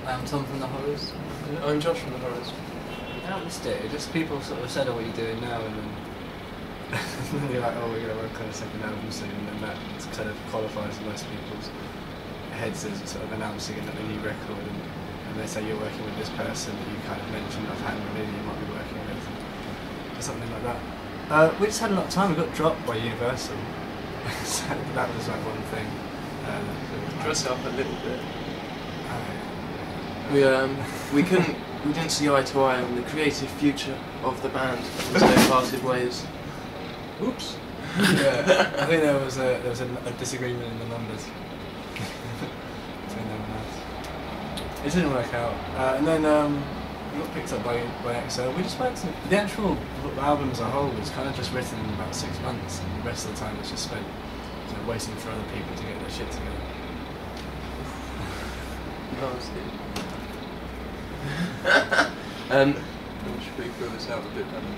I'm Tom from the Horrors. I'm Josh from the Horrors. I missed it. Just people sort of said, "Oh, what are you doing now?" And then you're like, "Oh, we're going to work on a second album soon," and then that kind of qualifies in most people's heads as sort of announcing a new record, and they say you're working with this person that you kind of mentioned offhand, or maybe you might be working with, or something like that. We just had a lot of time. We got dropped by Universal, so that was like one thing. Dress up a little bit. We didn't see eye to eye on the creative future of the band, and so parted ways. Oops. Yeah, I think there was a disagreement in the numbers between them and us. It didn't work out, and then we got picked up by XL. We just went to the actual album as a whole was kind of just written in about 6 months, and the rest of the time was just spent waiting for other people to get their shit together. Should we fill this out a bit better?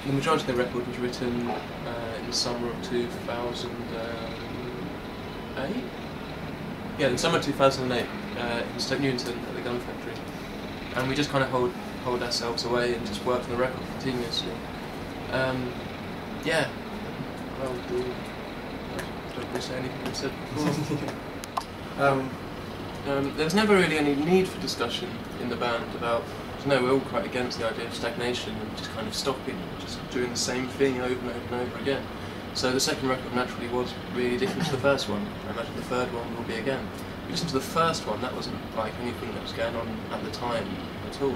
The majority of the record was written in the summer of 2008. Yeah, in summer of 2008, in Stoke Newington at the Gun Factory, and we just kind of hold ourselves away and just worked on the record continuously. Yeah. Well, don't really say anything I said before. There was never really any need for discussion in the band about, we're all quite against the idea of stagnation and just kind of stopping, just doing the same thing over and over and over again. So the second record naturally was really different to the first one. I imagine the third one will be again. If you listen to the first one, that wasn't like anything that was going on at the time at all.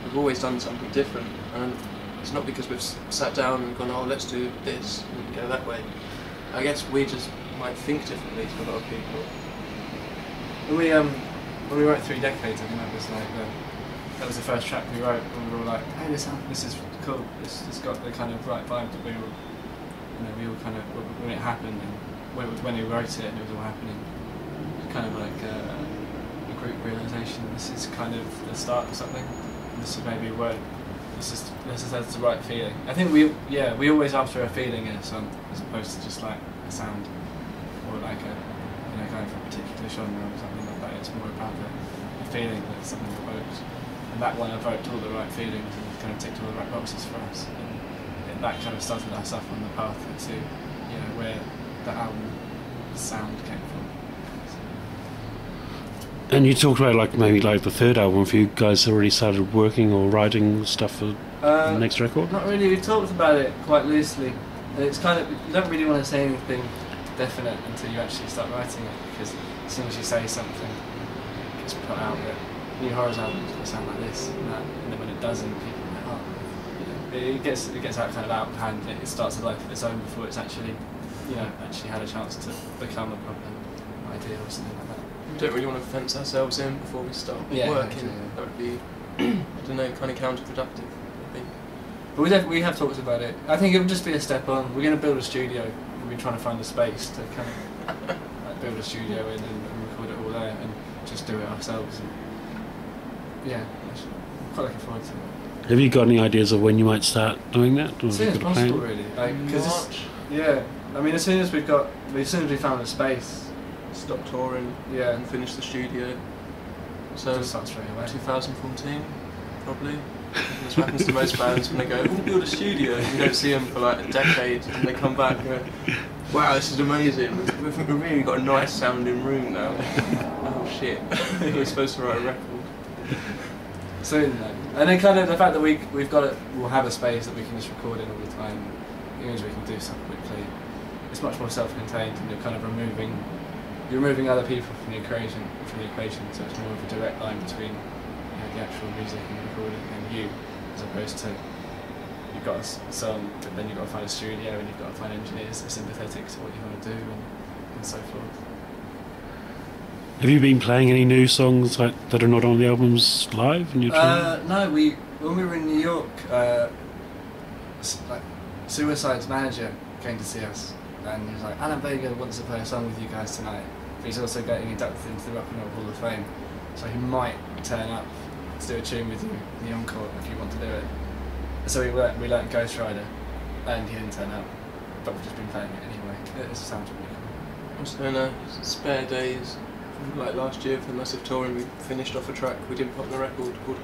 We've always done something different, and it's not because we've sat down and gone, oh, let's do this and go that way. I guess we just might think differently to a lot of people. When we wrote 3 Decades, I think that was like that was the first track we wrote, and we were all like, hey, this is cool. It's got the kind of right vibe that we all kind of, when it happened, and when we wrote it and it was all happening, it was kind of like a group realisation. This is kind of the start of something. This is maybe a word. That's the right feeling. I think we always after a feeling in a song, as opposed to just like a sound or like a going for a particular genre or something like that. It's more about the feeling that something evokes. And that one evoked all the right feelings and kind of ticked all the right boxes for us. And that kind of started us off on the path to where the album sound came from. And you talked about maybe the third album, if you guys already started working or writing stuff for the next record? Not really, we talked about it quite loosely. It's kind of, you don't really want to say anything definite until you actually start writing it, because as soon as you say something, it gets put out that New Horrors album is going to sound like this and that, and then when it doesn't, people are like, oh, it gets out kind of out of hand, and it starts a life of its own before it's actually had a chance to become a proper idea or something like that. We don't really want to fence ourselves in before we start working. Exactly. That would be, I don't know, kind of counterproductive. But we have talked about it. I think it would just be a step on. We're going to build a studio. We've been trying to find a space to kind of build a studio in and record it all there and just do it ourselves. And I'm quite looking forward to it. Have you got any ideas of when you might start doing that? Or as soon as possible, really. March. I mean, as soon as we found a space, stop touring. And finish the studio. So just start straight away. 2014, probably. This happens to most bands when they go, we'll build a studio, and you don't see them for like a decade, and they come back and go, wow, this is amazing, we've really got a nice sounding room now. Oh shit, we're supposed to write a record. Soon though. And then kind of the fact that we'll have a space that we can just record in all the time, it means we can do stuff quickly. It's much more self-contained, and you're kind of removing other people from the equation, so it's more of a direct line between the actual music and the recording and you, as opposed to you've got a song, but then you've got to find a studio and you've got to find engineers that are sympathetic to what you want to do and so forth. Have you been playing any new songs that are not on the albums live? No, when we were in New York, Suicide's manager came to see us and he was like, Alan Vega wants to play a song with you guys tonight, but he's also getting inducted into the Rock and Roll Hall of Fame, so he might turn up to do a tune with you in the encore if you want to do it. So we learnt Ghost Rider, and he didn't turn up, but we've just been playing it anyway. It sounds really cool. Also in spare days Like last year for the massive touring, we finished off a track we didn't put on the record called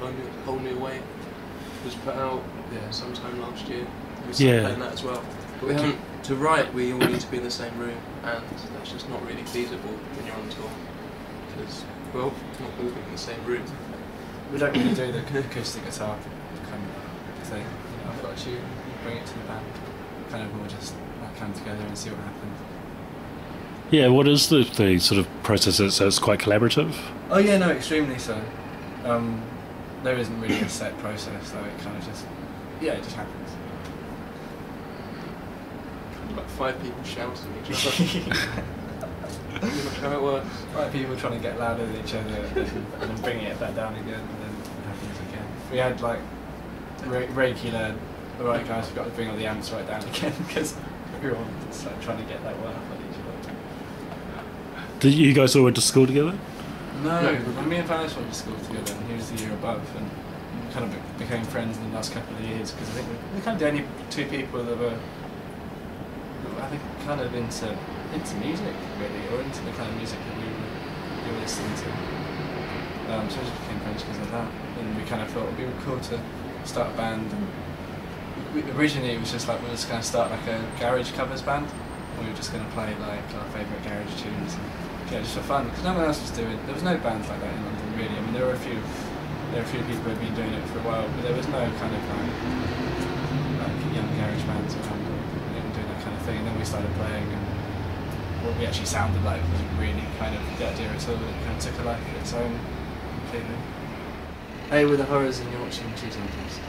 Whole New Way. It was put out sometime last year. We started playing that as well. But we haven't, to write we all need to be in the same room, and that's just not really feasible when you're on tour. Because, well, not all in the same room. We don't really do the acoustic guitar kind of thing. You know, I've got you bring it to the band. Kind of all just like come together and see what happens. Yeah, what is the sort of process? So it's quite collaborative? Oh yeah, no, extremely so. There isn't really a set process, though. It kind of just, it just happens. Like 5 people shouting at each other. Pretty much how it works. 5 people trying to get louder than each other and then bringing it back down again, and then it happens again. We had like regular, alright guys, we've got to bring all the amps right down again because everyone was like, trying to get that one up on each other. Did you guys all went to school together? No, me and Paris went to school together, and he was the year above, and we kind of became friends in the last couple of years because I think we're kind of the only 2 people that were, I think, kind of into music really, or into the kind of music that we were listening to. So we just became friends because of that, and we kind of thought it'd be cool to start a band. And originally it was just like we were just going to start like a garage covers band. We were just going to play like our favourite garage tunes, and, just for fun, because no one else was doing. There was no bands like that in London really. I mean, there were a few people who had been doing it for a while, but there was no kind of like young garage bands around doing that kind of thing. And then we started playing, and what we actually sounded like wasn't really kind of the idea at all. It kind of took a life of its own completely. Hey, with the horrors, and you're watching Cheating Podcast.